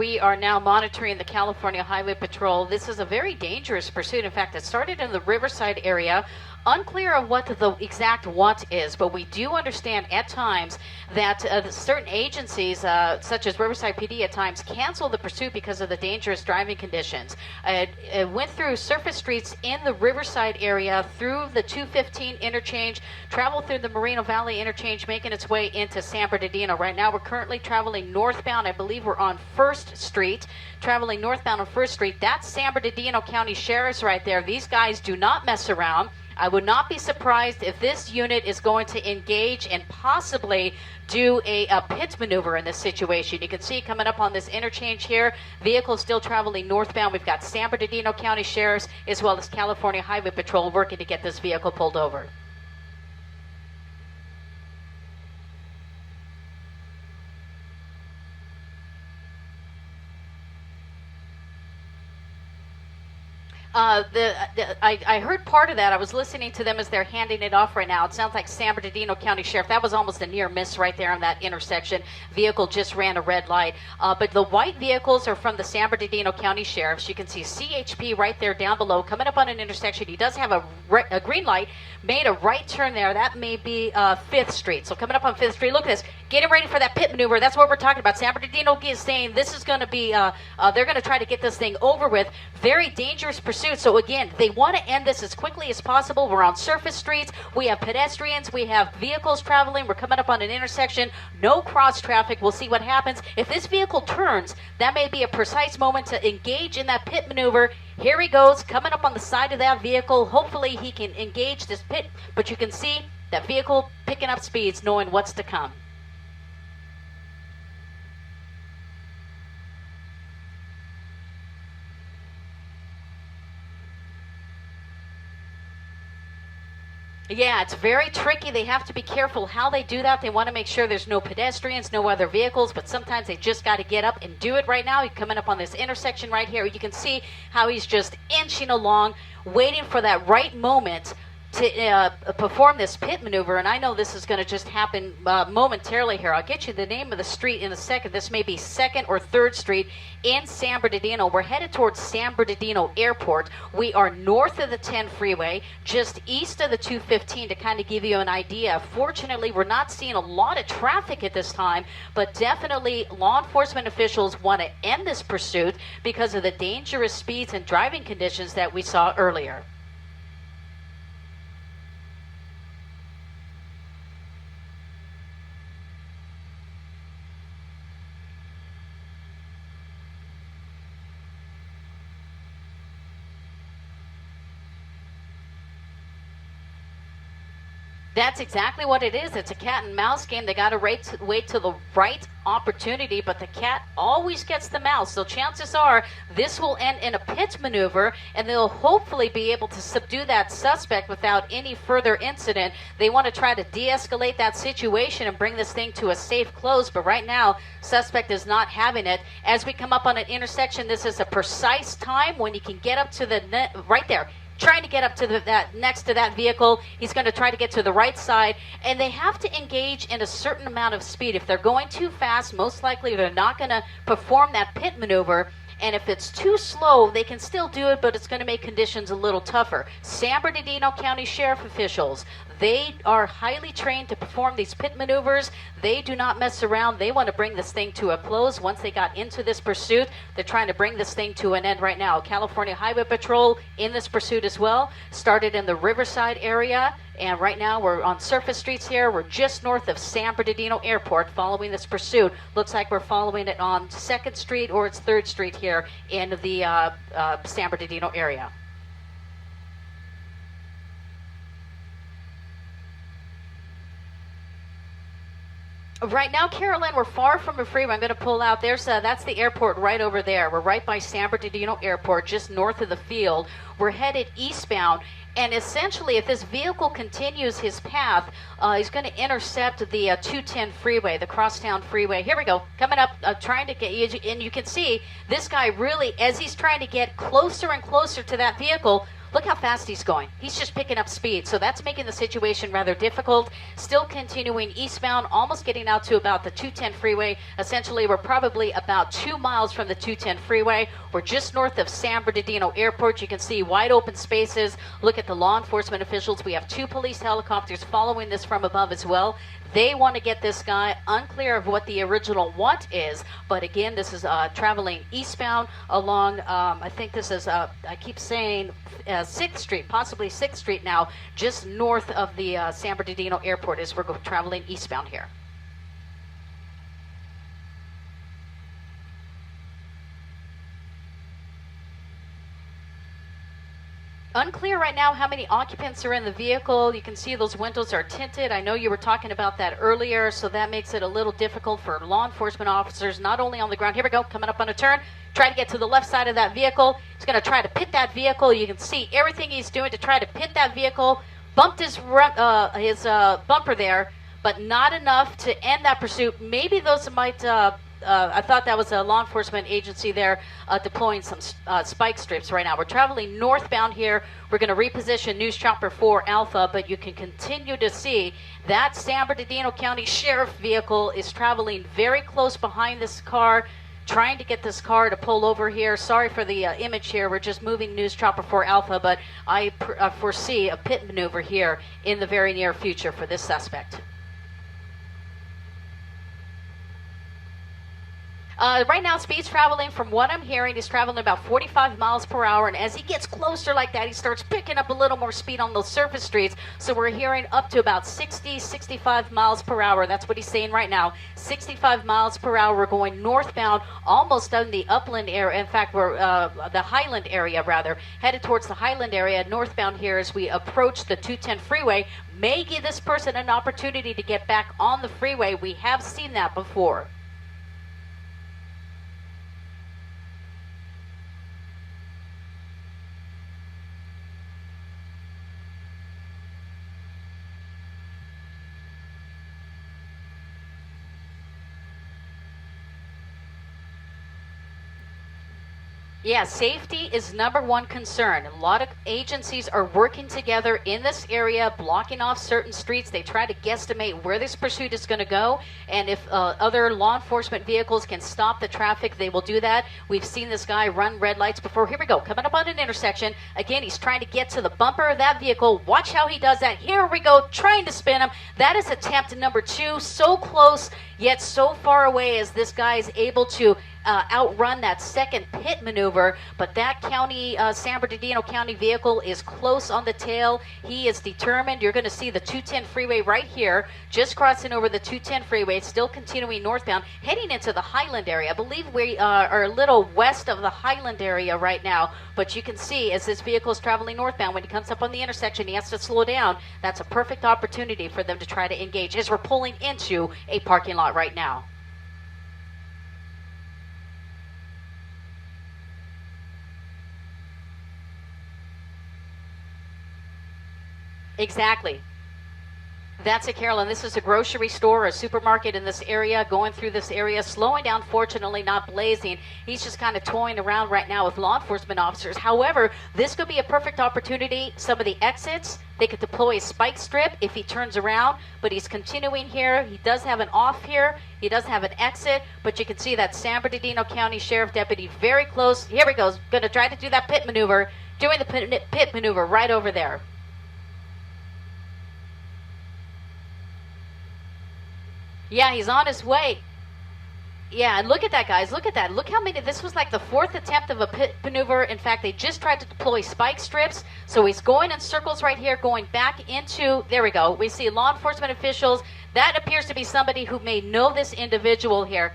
we are now monitoring the California Highway Patrol. This is a very dangerous pursuit. In fact, it started in the Riverside area. Unclear of what the exact what is, but we do understand at times that certain agencies, such as Riverside PD, at times cancel the pursuit because of the dangerous driving conditions. It went through surface streets in the Riverside area, through the 215 interchange, traveled through the Moreno Valley interchange, making its way into San Bernardino. Right now, we're currently traveling northbound. I believe we're on 1st Street, traveling northbound on 1st Street. That's San Bernardino County Sheriff's right there. These guys do not mess around. I would not be surprised if this unit is going to engage and possibly do a pit maneuver in this situation. You can see coming up on this interchange here, vehicles still traveling northbound. We've got San Bernardino County Sheriffs as well as California Highway Patrol working to get this vehicle pulled over. I heard part of that. I was listening to them as they're handing it off right now. It sounds like San Bernardino County Sheriff. That was almost a near miss right there on that intersection. Vehicle just ran a red light. But the white vehicles are from the San Bernardino County Sheriffs. You can see CHP right there down below, coming up on an intersection. He does have a green light, made a right turn there. That may be 5th Street. So coming up on 5th Street, look at this. Getting ready for that pit maneuver. That's what we're talking about. San Bernardino is saying this is going to be, they're going to try to get this thing over with. Very dangerous pursuit. So again, they want to end this as quickly as possible. We're on surface streets. We have pedestrians. We have vehicles traveling. We're coming up on an intersection. No cross traffic. We'll see what happens. If this vehicle turns, that may be a precise moment to engage in that pit maneuver. Here he goes, coming up on the side of that vehicle. Hopefully he can engage this pit, but you can see that vehicle picking up speeds, knowing what's to come. Yeah, it's very tricky. They have to be careful how they do that. They want to make sure there's no pedestrians, no other vehicles, but sometimes they just got to get up and do it right now. He's coming up on this intersection right here. You can see how he's just inching along, waiting for that right moment to perform this pit maneuver. And I know this is going to just happen momentarily here. I'll get you the name of the street in a second. This may be 2nd or 3rd Street in San Bernardino. We're headed towards San Bernardino Airport. We are north of the 10 freeway, just east of the 215 to kind of give you an idea. Fortunately, we're not seeing a lot of traffic at this time, but definitely law enforcement officials want to end this pursuit because of the dangerous speeds and driving conditions that we saw earlier. That's exactly what it is. It's a cat and mouse game. They got to wait till the right opportunity, but the cat always gets the mouse. So chances are this will end in a pit maneuver, and they'll hopefully be able to subdue that suspect without any further incident. They want to try to de-escalate that situation and bring this thing to a safe close, but right now, suspect is not having it. As we come up on an intersection, this is a precise time when you can get up to the right there. Trying to get up to that next to that vehicle. He's going to try to get to the right side, and they have to engage in a certain amount of speed. If they're going too fast, most likely they're not going to perform that pit maneuver. And if it's too slow, they can still do it, but it's going to make conditions a little tougher. San Bernardino County Sheriff officials, they are highly trained to perform these pit maneuvers. They do not mess around. They want to bring this thing to a close. Once they got into this pursuit, they're trying to bring this thing to an end right now. California Highway Patrol in this pursuit as well. Started in the Riverside area, and right now we're on surface streets here. We're just north of San Bernardino Airport following this pursuit. Looks like we're following it on 2nd Street or it's 3rd Street here in the San Bernardino area. Right now, Carolyn, we're far from a freeway. I'm going to pull out. That's the airport right over there. We're right by San Bernardino Airport, just north of the field. We're headed eastbound. And essentially, if this vehicle continues his path, he's going to intercept the 210 freeway, the crosstown freeway. Here we go. Coming up, trying to get you. And you can see this guy really, as he's trying to get closer and closer to that vehicle, Look how fast he's going. He's just picking up speed, so that's making the situation rather difficult. Still continuing eastbound, almost getting out to about the 210 freeway. Essentially, we're probably about 2 miles from the 210 freeway. We're just north of San Bernardino Airport. You can see wide open spaces. Look at the law enforcement officials. We have 2 police helicopters following this from above as well. They want to get this guy. Unclear of what the original want is, but again, this is traveling eastbound along, I think this is, I keep saying 6th Street, possibly 6th Street now, just north of the San Bernardino Airport as we're traveling eastbound here. Unclear right now how many occupants are in the vehicle. You can see those windows are tinted. I know you were talking about that earlier, so that makes it a little difficult for law enforcement officers, not only on the ground. Here we go, coming up on a turn. Try to get to the left side of that vehicle. He's going to try to pit that vehicle. You can see everything he's doing to try to pit that vehicle. Bumped his bumper there, but not enough to end that pursuit. Maybe those might... I thought that was a law enforcement agency there deploying some spike strips right now. We're traveling northbound here. We're going to reposition News Chopper 4 Alpha, but you can continue to see that San Bernardino County Sheriff vehicle is traveling very close behind this car, trying to get this car to pull over here. Sorry for the image here. We're just moving News Chopper 4 Alpha, but I foresee a pit maneuver here in the very near future for this suspect. Right now, speed's traveling, from what I'm hearing, is traveling about 45 miles per hour. And as he gets closer like that, he starts picking up a little more speed on those surface streets. So we're hearing up to about 60, 65 miles per hour. That's what he's saying right now. 65 miles per hour. We're going northbound, almost in the upland area. In fact, we're the Highland area, rather, headed towards the Highland area. Northbound here as we approach the 210 freeway. May give this person an opportunity to get back on the freeway. We have seen that before. Yeah, safety is #1 concern. A lot of agencies are working together in this area, blocking off certain streets. They try to guesstimate where this pursuit is going to go, and if other law enforcement vehicles can stop the traffic, they will do that. We've seen this guy run red lights before. Here we go, coming up on an intersection. Again, he's trying to get to the bumper of that vehicle. Watch how he does that. Here we go, trying to spin him. That is attempt #2. So close, yet so far away as this guy is able to outrun that second pit maneuver, but that county, San Bernardino County vehicle is close on the tail. He is determined. You're going to see the 210 freeway right here, just crossing over the 210 freeway, still continuing northbound, heading into the Highland area. I believe we are a little west of the Highland area right now, but you can see as this vehicle is traveling northbound, when he comes up on the intersection, he has to slow down. That's a perfect opportunity for them to try to engage as we're pulling into a parking lot right now. Exactly. That's it, Carolyn. This is a grocery store, a supermarket in this area, going through this area, slowing down, fortunately not blazing. He's just kind of toying around right now with law enforcement officers. However, this could be a perfect opportunity. Some of the exits, they could deploy a spike strip if he turns around, but he's continuing here. He does have an off here. He does have an exit, but you can see that San Bernardino County Sheriff Deputy very close. Here he goes, going to try to do that pit maneuver, doing the pit maneuver right over there. Yeah, he's on his way. Yeah, and look at that, guys. Look at that. Look how many. This was like the 4th attempt of a pit maneuver. In fact, they just tried to deploy spike strips. So he's going in circles right here, going back into, there we go. We see law enforcement officials. That appears to be somebody who may know this individual here.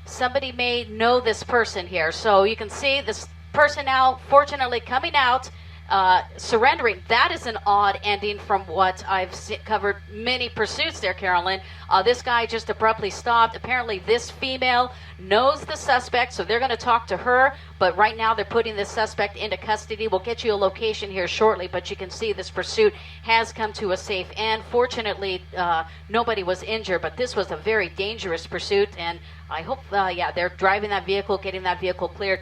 Somebody may know this person here. So you can see this person now, fortunately, coming out. Surrendering. That is an odd ending from what I've covered many pursuits there, Carolyn. This guy just abruptly stopped. Apparently this female knows the suspect, so they're going to talk to her, but right now they're putting this suspect into custody. We'll get you a location here shortly, but you can see this pursuit has come to a safe end. Fortunately, nobody was injured, but this was a very dangerous pursuit, and I hope, yeah, they're driving that vehicle, getting that vehicle cleared.